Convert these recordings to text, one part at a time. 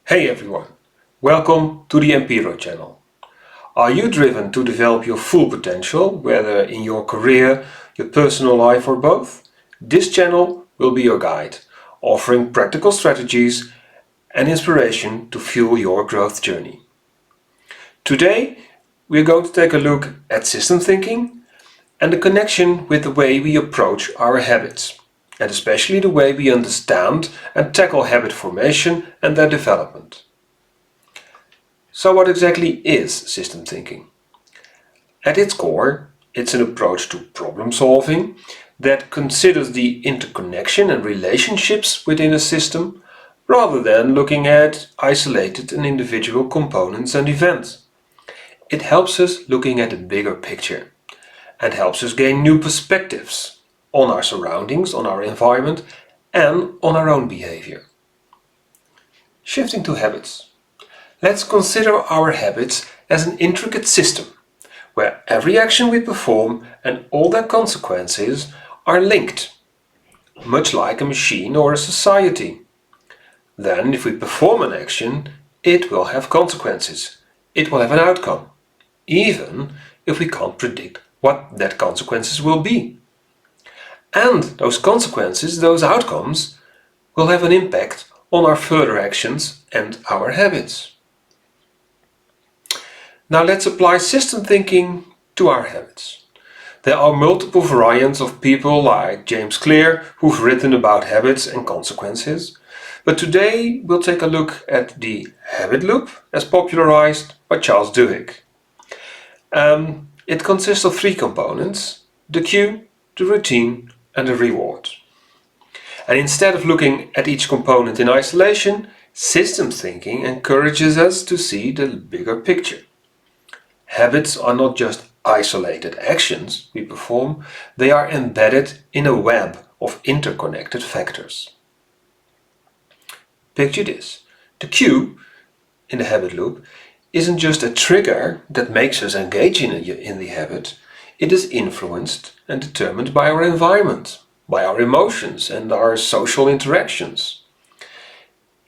Hey everyone, welcome to the Empiro channel. Are you driven to develop your full potential, whether in your career, your personal life or both? This channel will be your guide, offering practical strategies and inspiration to fuel your growth journey. Today, we are going to take a look at system thinking and the connection with the way we approach our habits, and especially the way we understand and tackle habit formation and their development. So what exactly is system thinking? At its core, it's an approach to problem solving that considers the interconnection and relationships within a system rather than looking at isolated and individual components and events. It helps us looking at the bigger picture and helps us gain new perspectives on our surroundings, on our environment and on our own behavior. Shifting to habits. Let's consider our habits as an intricate system where every action we perform and all their consequences are linked, much like a machine or a society. Then, if we perform an action, it will have consequences. It will have an outcome, even if we can't predict what that consequences will be. And those consequences, those outcomes, will have an impact on our further actions and our habits. Now let's apply system thinking to our habits. There are multiple variants of people like James Clear who've written about habits and consequences, but today we'll take a look at the habit loop as popularized by Charles Duhigg. It consists of three components: the cue, the routine and the reward. And instead of looking at each component in isolation, systems thinking encourages us to see the bigger picture. Habits are not just isolated actions we perform, they are embedded in a web of interconnected factors. Picture this. The cue in the habit loop isn't just a trigger that makes us engage in the habit, it is influenced and determined by our environment, by our emotions and our social interactions.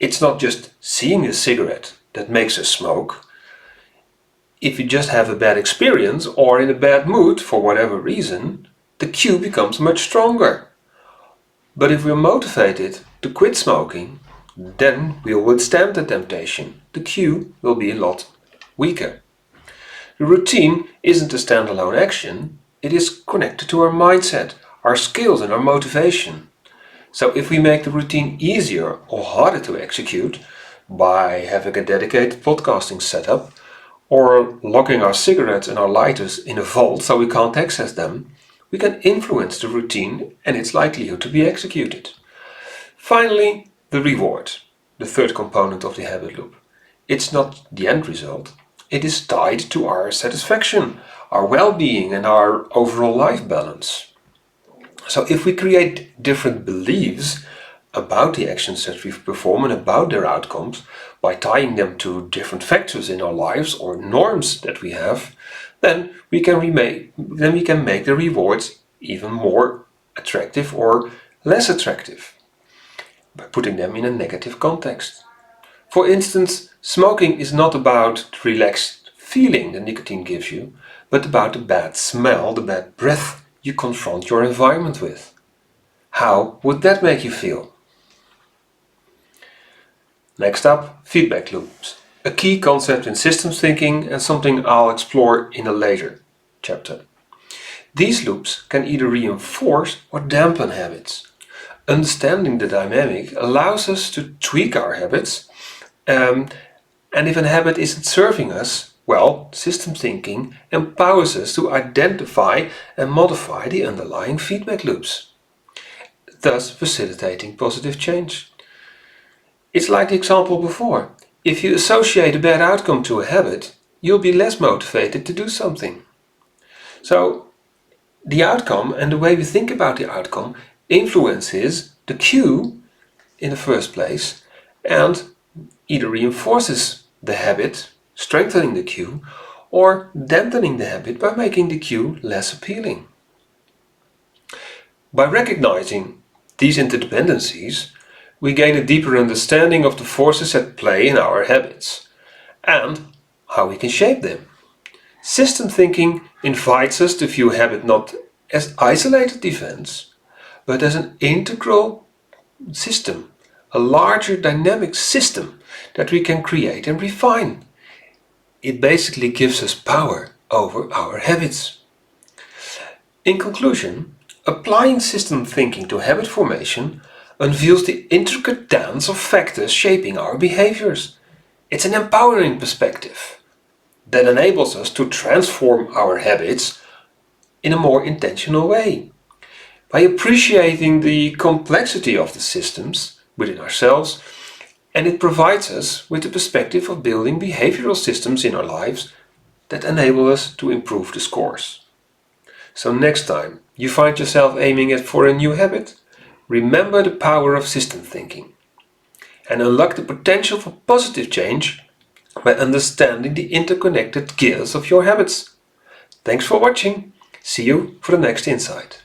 It's not just seeing a cigarette that makes us smoke. If you just have a bad experience or in a bad mood for whatever reason, the cue becomes much stronger. But if we're motivated to quit smoking, then we'll withstand the temptation. The cue will be a lot weaker. The routine isn't a standalone action, it is connected to our mindset, our skills and our motivation. So if we make the routine easier or harder to execute by having a dedicated podcasting setup, or locking our cigarettes and our lighters in a vault so we can't access them, we can influence the routine and its likelihood to be executed. Finally, the reward, the third component of the habit loop. It's not the end result, it is tied to our satisfaction, our well-being and our overall life balance. So if we create different beliefs about the actions that we perform and about their outcomes by tying them to different factors in our lives or norms that we have, then we can make the rewards even more attractive or less attractive by putting them in a negative context. For instance, smoking is not about the relaxed feeling that nicotine gives you, but about the bad smell, the bad breath you confront your environment with. How would that make you feel? Next up, feedback loops, a key concept in systems thinking and something I'll explore in a later chapter. These loops can either reinforce or dampen habits. Understanding the dynamic allows us to tweak our habits, and if a habit isn't serving us, well, system thinking empowers us to identify and modify the underlying feedback loops, thus facilitating positive change. It's like the example before. If you associate a bad outcome to a habit, you'll be less motivated to do something. So, the outcome and the way we think about the outcome influences the cue in the first place and either reinforces the habit, strengthening the cue, or dampening the habit by making the cue less appealing. By recognizing these interdependencies, we gain a deeper understanding of the forces at play in our habits and how we can shape them. System thinking invites us to view habit not as isolated events, but as an integral system, a larger dynamic system that we can create and refine. It basically gives us power over our habits. In conclusion, applying system thinking to habit formation unveils the intricate dance of factors shaping our behaviors. It's an empowering perspective that enables us to transform our habits in a more intentional way. By appreciating the complexity of the systems within ourselves, and it provides us with the perspective of building behavioral systems in our lives that enable us to improve the scores. So next time you find yourself aiming for a new habit, remember the power of system thinking and unlock the potential for positive change by understanding the interconnected gears of your habits. Thanks for watching. See you for the next insight.